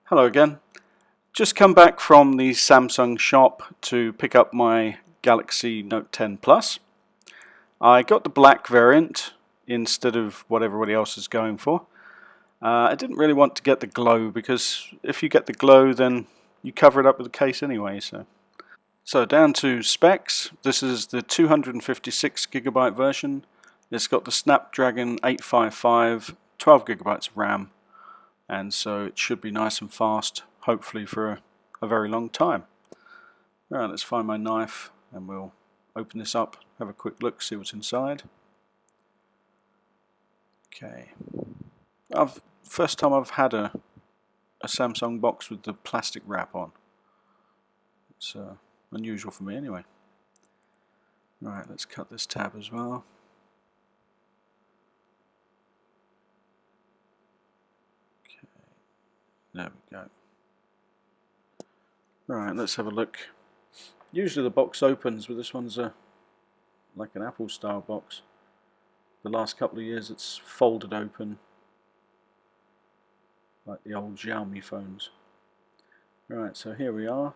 Hello again. Just come back from the Samsung shop to pick up my Galaxy Note 10 Plus. I got the black variant instead of what everybody else is going for. I didn't really want to get the glow because if you get the glow then you cover it up with the case anyway. So down to specs. This is the 256GB version. It's got the Snapdragon 855, 12GB of RAM, and so it should be nice and fast, hopefully for a very long time. Alright, let's find my knife and we'll open this up, have a quick look, see what's inside. Okay, first time I've had a Samsung box with the plastic wrap on. It's unusual for me anyway. Alright, let's cut this tab as well. Okay, there we go. Right, let's have a look. Usually the box opens, but this one's like an Apple style box. The last couple of years it's folded open like the old Xiaomi phones. Right, so here we are.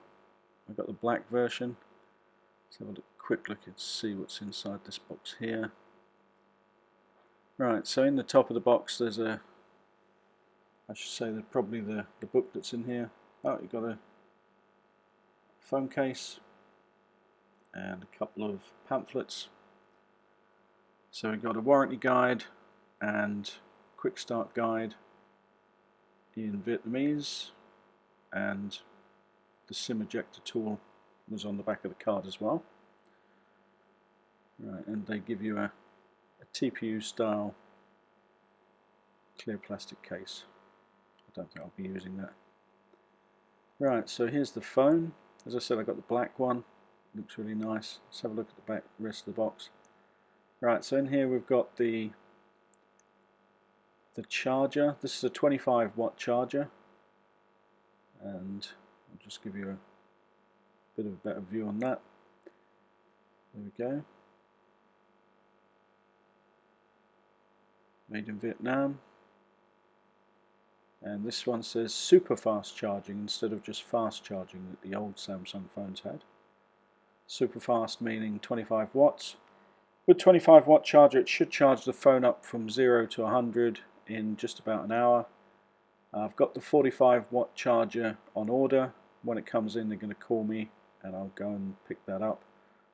I've got the black version. Let's have a quick look and see what's inside this box here. Right, so in the top of the box there's I should say that probably the book that's in here. Oh, you've got a phone case and a couple of pamphlets. So we've got a warranty guide and quick start guide in Vietnamese, and the SIM ejector tool was on the back of the card as well. Right, and they give you a TPU style clear plastic case. I don't think I'll be using that. Right, so here's the phone. As I said, I got the black one. Looks really nice. Let's have a look at the back, rest of the box. Right, so in here we've got the charger. This is a 25-watt charger, and I'll just give you a bit of a better view on that. There we go. Made in Vietnam. And this one says super fast charging instead of just fast charging that the old Samsung phones had. Super fast meaning 25 watts. With 25-watt charger it should charge the phone up from 0 to 100 in just about an hour. I've got the 45-watt charger on order. When it comes in they're going to call me and I'll go and pick that up,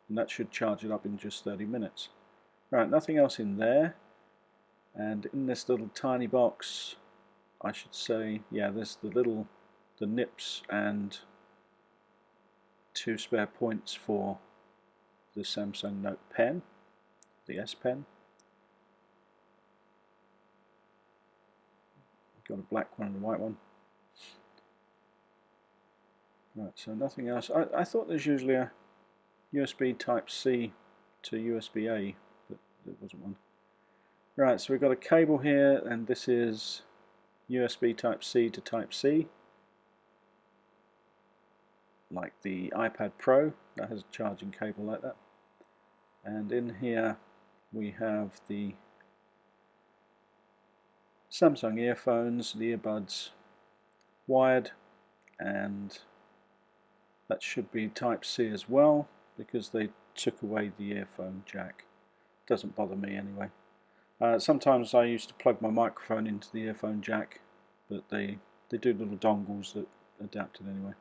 and that should charge it up in just 30 minutes. Right, nothing else in there. And in this little tiny box, I should say, yeah, there's the nips and 2 spare points for the Samsung Note Pen, the S Pen. Got a black one and a white one. Right, so nothing else. I thought there's usually a USB Type-C to USB-A, but there wasn't one. Right, so we've got a cable here, and this is USB Type-C to Type-C, like the iPad Pro, that has a charging cable like that. And in here we have the Samsung earphones, the earbuds wired, and that should be Type-C as well because they took away the earphone jack. Doesn't bother me anyway. Sometimes I used to plug my microphone into the earphone jack, but they do little dongles that adapt it anyway.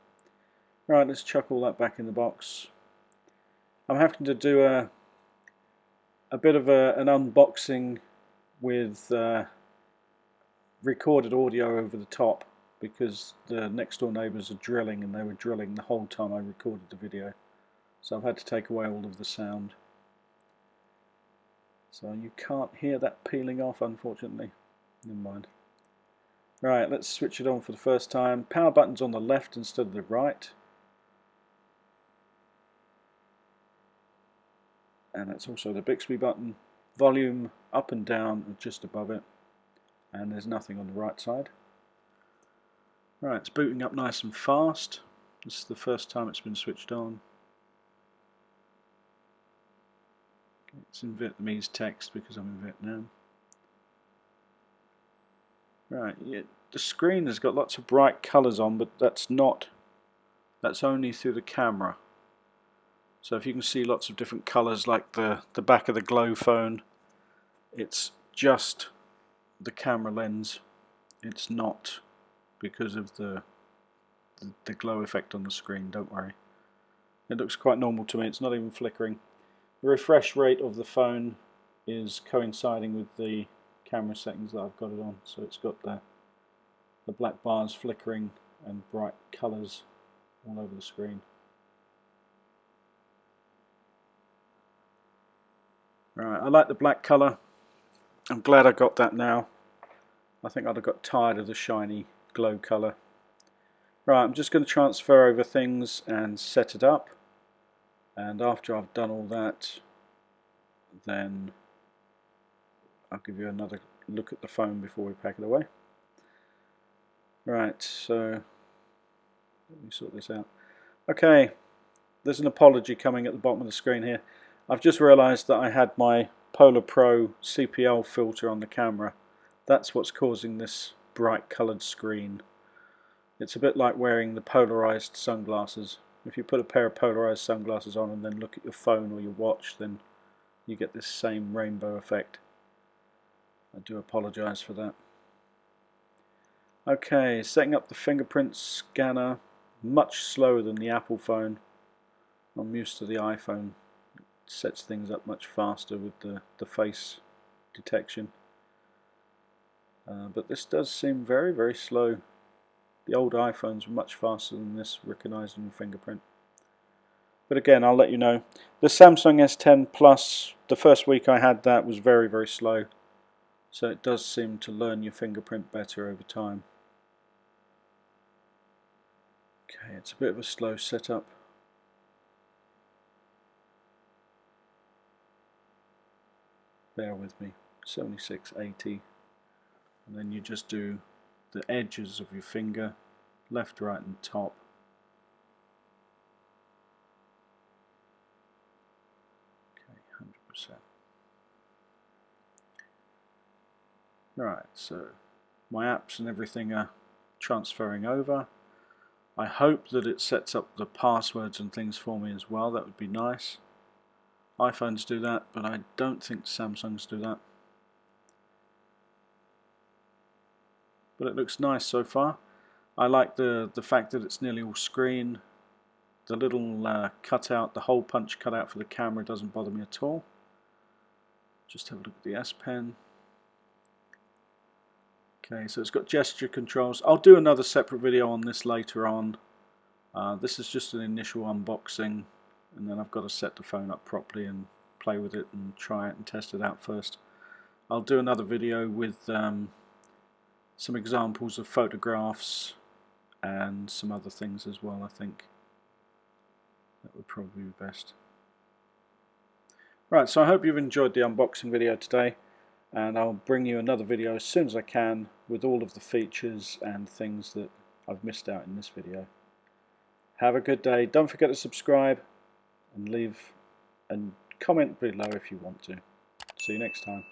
Right, let's chuck all that back in the box. I'm having to do a bit of an unboxing with recorded audio over the top because the next door neighbours are drilling, and they were drilling the whole time I recorded the video. So I've had to take away all of the sound. So you can't hear that peeling off, unfortunately. Never mind. Right, let's switch it on for the first time. Power button's on the left instead of the right. And that's also the Bixby button. Volume up and down are just above it. And there's nothing on the right side. Right, it's booting up nice and fast. This is the first time it's been switched on. It's in Vietnamese text because I'm in Vietnam. Right, yeah, the screen has got lots of bright colours on, but that's only through the camera. So if you can see lots of different colours like the back of the Glow phone, it's just the camera lens. It's not because of the glow effect on the screen, don't worry. It looks quite normal to me, it's not even flickering. The refresh rate of the phone is coinciding with the camera settings that I've got it on, so it's got the black bars flickering and bright colours all over the screen. Right, I like the black colour. I'm glad I got that now. I think I'd have got tired of the shiny glow colour. Right, I'm just going to transfer over things and set it up, and after I've done all that, then I'll give you another look at the phone before we pack it away. Right, so let me sort this out. Okay, there's an apology coming at the bottom of the screen here. I've just realised that I had my Polar Pro CPL filter on the camera. That's what's causing this bright coloured screen. It's a bit like wearing the polarised sunglasses. If you put a pair of polarised sunglasses on and then look at your phone or your watch, then you get this same rainbow effect. I do apologise for that. Okay, setting up the fingerprint scanner. Much slower than the Apple phone. I'm used to the iPhone. It sets things up much faster with the face detection. But this does seem very, very slow. The old iPhones were much faster than this, recognising fingerprint. But again, I'll let you know. The Samsung S10 Plus, the first week I had that, was very, very slow. So it does seem to learn your fingerprint better over time. Okay, it's a bit of a slow setup. Bear with me. 7680. And then you just do the edges of your finger, left, right and top. Okay, 100%. Right, so my apps and everything are transferring over. I hope that it sets up the passwords and things for me as well. That would be nice. iPhones do that, but I don't think Samsungs do that. But it looks nice so far. I like the fact that it's nearly all screen. The little cutout, the hole punch cutout for the camera doesn't bother me at all. Just have a look at the S Pen. Okay, so it's got gesture controls. I'll do another separate video on this later on. This is just an initial unboxing, and then I've got to set the phone up properly and play with it and try it and test it out first. I'll do another video with some examples of photographs and some other things as well. I think that would probably be best. Right, so I hope you've enjoyed the unboxing video today, and I'll bring you another video as soon as I can with all of the features and things that I've missed out in this video. Have a good day. Don't forget to subscribe and leave a comment below if you want to. See you next time.